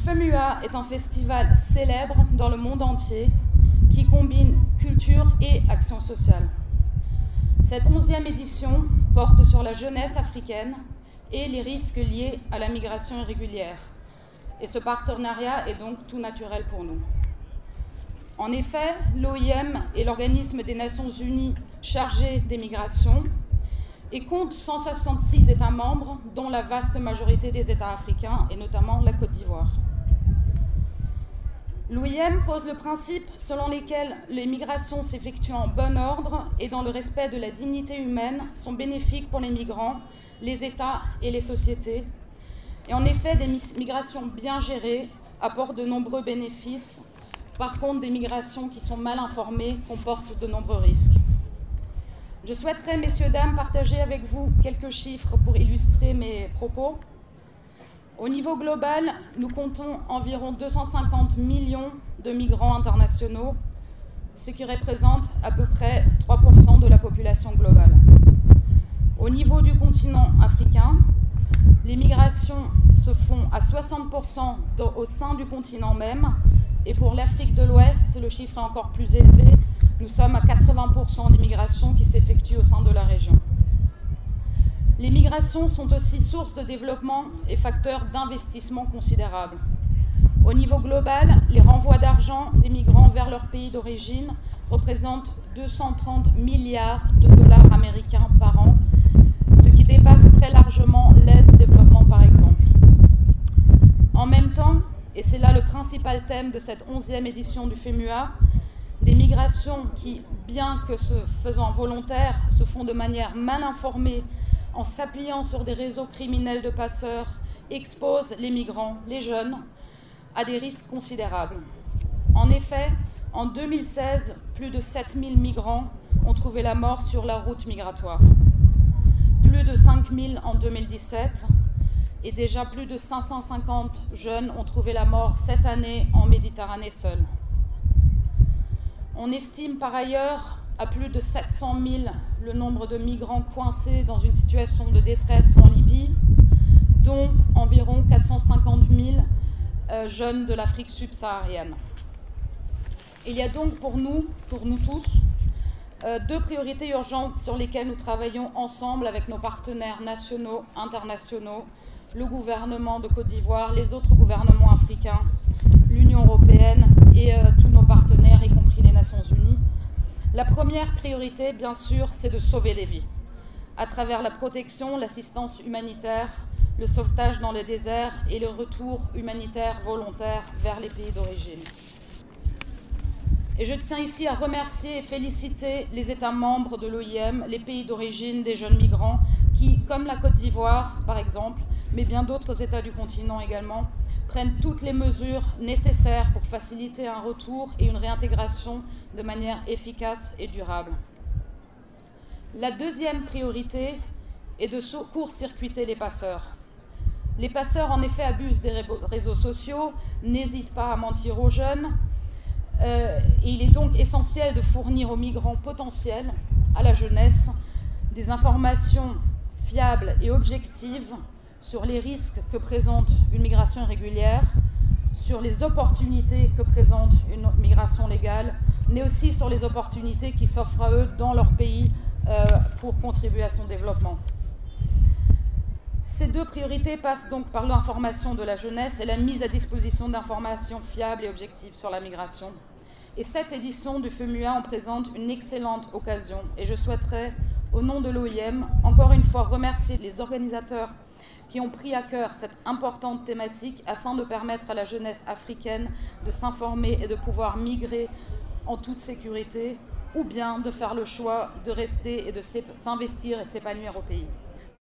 FEMUA est un festival célèbre dans le monde entier qui combine culture et action sociale. Cette 11e édition porte sur la jeunesse africaine et les risques liés à la migration irrégulière. Et ce partenariat est donc tout naturel pour nous. En effet, l'OIM est l'organisme des Nations Unies chargé des migrations et compte 166 États membres, dont la vaste majorité des États africains et notamment la Côte d'Ivoire. L'OIM pose le principe selon lequel les migrations s'effectuent en bon ordre et dans le respect de la dignité humaine sont bénéfiques pour les migrants, les États et les sociétés. Et en effet, des migrations bien gérées apportent de nombreux bénéfices. Par contre, des migrations qui sont mal informées comportent de nombreux risques. Je souhaiterais, messieurs, dames, partager avec vous quelques chiffres pour illustrer mes propos. Au niveau global, nous comptons environ 250 millions de migrants internationaux, ce qui représente à peu près 3% de la population globale. Au niveau du continent africain, les migrations se font à 60% au sein du continent même, et pour l'Afrique de l'Ouest, le chiffre est encore plus élevé. Nous sommes à 80% des migrations qui s'effectuent au sein de la région. Les migrations sont aussi source de développement et facteurs d'investissement considérables. Au niveau global, les renvois d'argent des migrants vers leur pays d'origine représentent 230 milliards de dollars américains par an, ce qui dépasse très largement l'aide au développement par exemple. En même temps, et c'est là le principal thème de cette 11e édition du FEMUA, des migrations qui, bien que se faisant volontaires, se font de manière mal informée en s'appuyant sur des réseaux criminels de passeurs, exposent les migrants, les jeunes, à des risques considérables. En effet, en 2016, plus de 7000 migrants ont trouvé la mort sur la route migratoire. Plus de 5000 en 2017 et déjà plus de 550 jeunes ont trouvé la mort cette année en Méditerranée seule. On estime par ailleurs à plus de 700 000 le nombre de migrants coincés dans une situation de détresse en Libye, dont environ 450 000 jeunes de l'Afrique subsaharienne. Il y a donc pour nous tous, deux priorités urgentes sur lesquelles nous travaillons ensemble avec nos partenaires nationaux, internationaux, le gouvernement de Côte d'Ivoire, les autres gouvernements africains, l'Union européenne et tous nos partenaires, y compris les Nations Unies. La première priorité, bien sûr, c'est de sauver les vies, à travers la protection, l'assistance humanitaire, le sauvetage dans le désert et le retour humanitaire volontaire vers les pays d'origine. Et je tiens ici à remercier et féliciter les États membres de l'OIM, les pays d'origine des jeunes migrants, qui, comme la Côte d'Ivoire par exemple, mais bien d'autres États du continent également, prennent toutes les mesures nécessaires pour faciliter un retour et une réintégration de manière efficace et durable. La deuxième priorité est de court-circuiter les passeurs. Les passeurs, en effet, abusent des réseaux sociaux, n'hésitent pas à mentir aux jeunes, et il est donc essentiel de fournir aux migrants potentiels, à la jeunesse, des informations fiables et objectives sur les risques que présente une migration irrégulière, sur les opportunités que présente une migration légale, mais aussi sur les opportunités qui s'offrent à eux dans leur pays pour contribuer à son développement. Ces deux priorités passent donc par l'information de la jeunesse et la mise à disposition d'informations fiables et objectives sur la migration. Et cette édition du FEMUA en présente une excellente occasion. Et je souhaiterais, au nom de l'OIM, encore une fois remercier les organisateurs qui ont pris à cœur cette importante thématique afin de permettre à la jeunesse africaine de s'informer et de pouvoir migrer en toute sécurité, ou bien de faire le choix de rester et de s'investir et s'épanouir au pays.